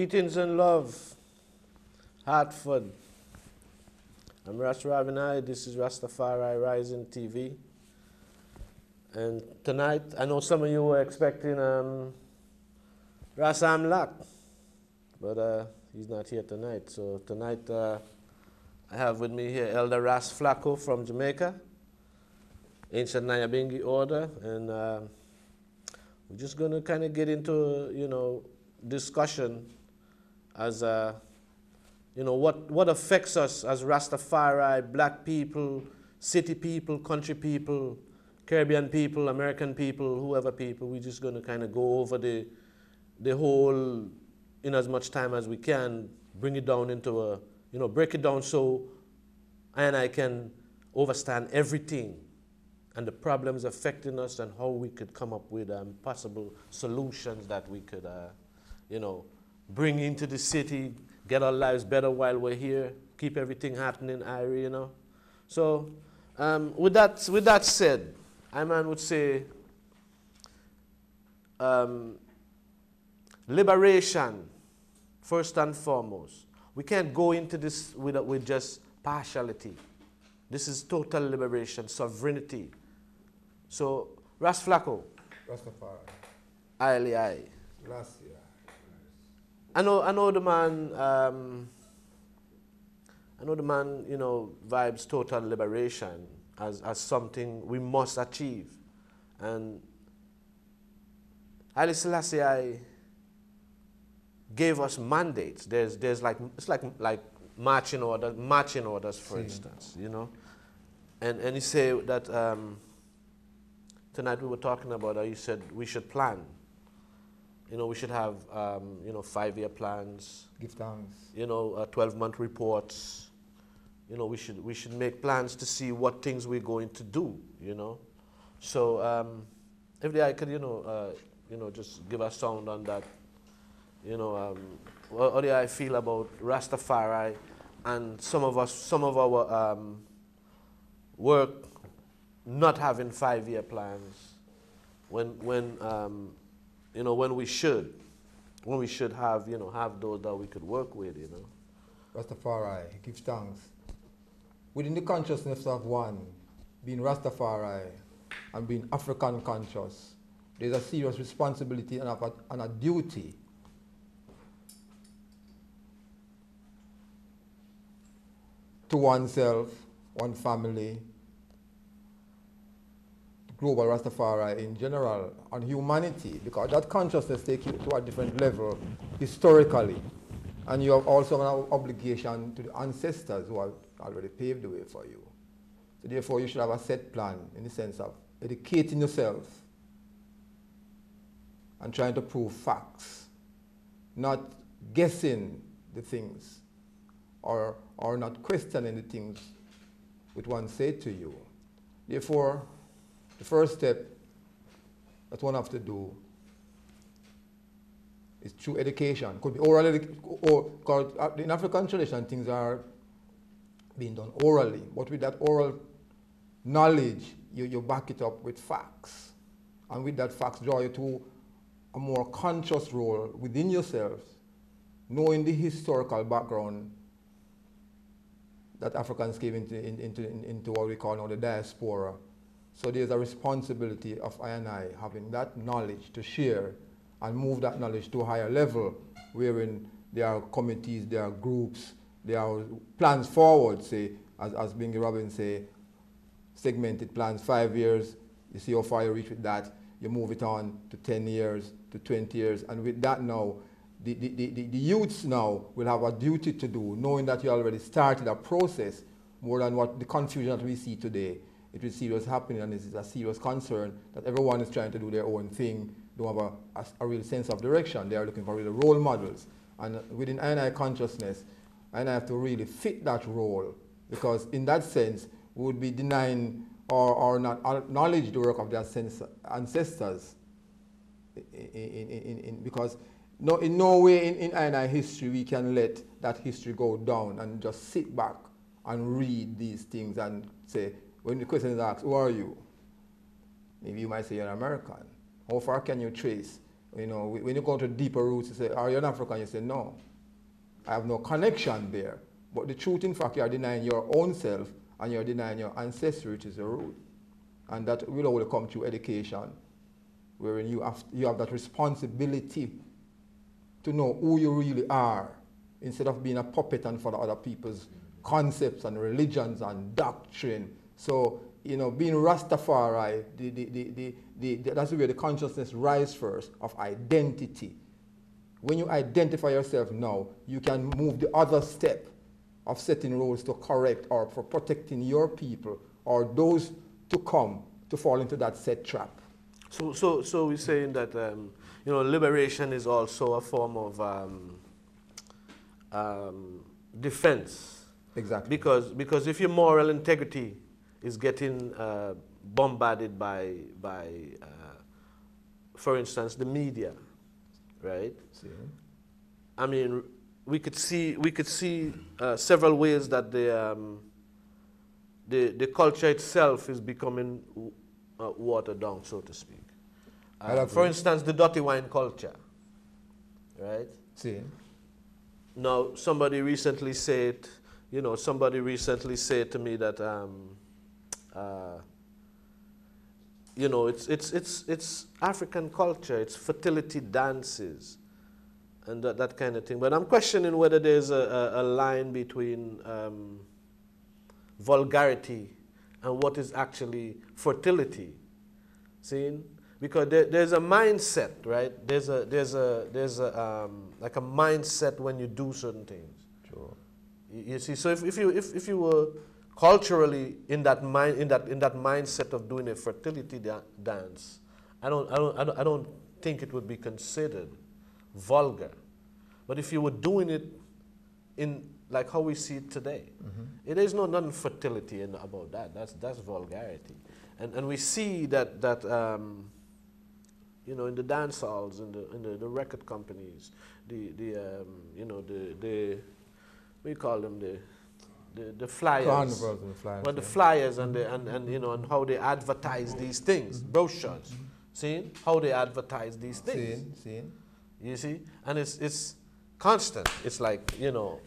Greetings and love, Hartford. I'm Ras Ravin Ras. This is Rastafari Rising TV. And tonight, I know some of you were expecting Ras Amlak, but he's not here tonight. So tonight, I have with me here Elder Ras Flacko from Jamaica, Ancient Nyabingi Order, and we're just going to kind of get into, discussion as what affects us as Rastafari, black people, city people, country people, Caribbean people, American people, whoever people. We're just going to kind of go over the whole in as much time as we can, bring it down into break it down so I can understand everything and the problems affecting us and how we could come up with possible solutions that we could, bring into the city, get our lives better while we're here, keep everything happening, So, with that said, I would say liberation, first and foremost. We can't go into this with just partiality. This is total liberation, sovereignty. So, Ras Flacko. Rastafari. Aye. Last year. I know the man. Vibes total liberation as something we must achieve, and Haile Selassie gave us mandates. There's like marching orders, for instance, and he said that tonight we were talking about. He said we should plan. We should have 5-year plans. Give thanks. 12-month reports. We should make plans to see what things we're going to do. So if I could just give a sound on that. What do I feel about Rastafari and some of our work not having 5-year plans when we should have have those that we could work with. Rastafari, give thanks. Within the consciousness of one, being Rastafari and being African conscious, there's a serious responsibility and a duty to oneself, one family, global Rastafari in general, and humanity, because that consciousness takes you to a different level historically. And you have also an obligation to the ancestors who have already paved the way for you. So therefore you should have a set plan in the sense of educating yourself and trying to prove facts, not guessing the things or not questioning the things which one said to you. Therefore, the first step that one has to do is through education. Could be oral, because in African tradition things are being done orally, but with that oral knowledge, you back it up with facts. And with that facts draw you to a more conscious role within yourself, knowing the historical background that Africans came into what we call now the diaspora. So there's a responsibility of I and I having that knowledge to share and move that knowledge to a higher level, wherein there are committees, there are groups, there are plans forward, say, as Bingy Robin say, segmented plans, 5 years, you see how far you reach with that, you move it on to 10 years, to 20 years, and with that now, the youths now will have a duty to do, knowing that you already started a process more than what the confusion that we see today. It is serious happening, and this is a serious concern that everyone is trying to do their own thing, don't have a real sense of direction. They are looking for real role models. And within I consciousness, I have to really fit that role, because in that sense, we would be denying or not acknowledge the work of their ancestors. Because in no way in I history we can let that history go down and just sit back and read these things and say, when the question is asked, who are you? Maybe you might say you're an American. How far can you trace You know, when you go to deeper roots, you say, are you an African? You say, no. I have no connection there. But the truth, in fact, you are denying your own self and you're denying your ancestry, which is the root. And that will only come through education, wherein you have that responsibility to know who you really are, instead of being a puppet and follow other people's concepts and religions and doctrine. So, you know, being Rastafari, that's where the consciousness rises first, of identity. When you identify yourself now, you can move the other step of setting rules to correct or for protecting your people or those to come to fall into that set trap. So we're saying that you know, liberation is also a form of defense. Exactly. Because if your moral integrity is getting bombarded by for instance, the media, right? See? I mean, we could see several ways that the culture itself is becoming watered down, so to speak. For instance, the dirty wine culture, right? See? Now, somebody recently said to me that you know, it's African culture, it's fertility dances, and that kind of thing. But I'm questioning whether there's a line between vulgarity and what is actually fertility. See? Because there's a mindset, right? There's a like a mindset when you do certain things. Sure. You see, so if you were culturally in that mindset of doing a fertility dance, I don't think it would be considered vulgar. But if you were doing it in like how we see it today, it is nothing fertility about that. That's vulgarity, and we see that you know, in the dance halls, in the record companies, you know, we call them the flyers. Carnivals and the flyers. Well, the flyers and you know, and how they advertise these things, brochures. See how they advertise these things. Seeing. You see, and it's constant. It's like, you know,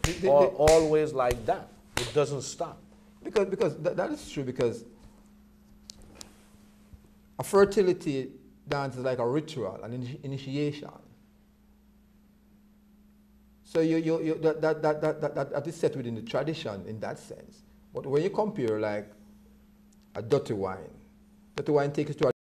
always like that. It doesn't stop. Because that is true. Because a fertility dance is like a ritual, an initiation. So that is set within the tradition in that sense. But when you compare like a dirty wine takes us to a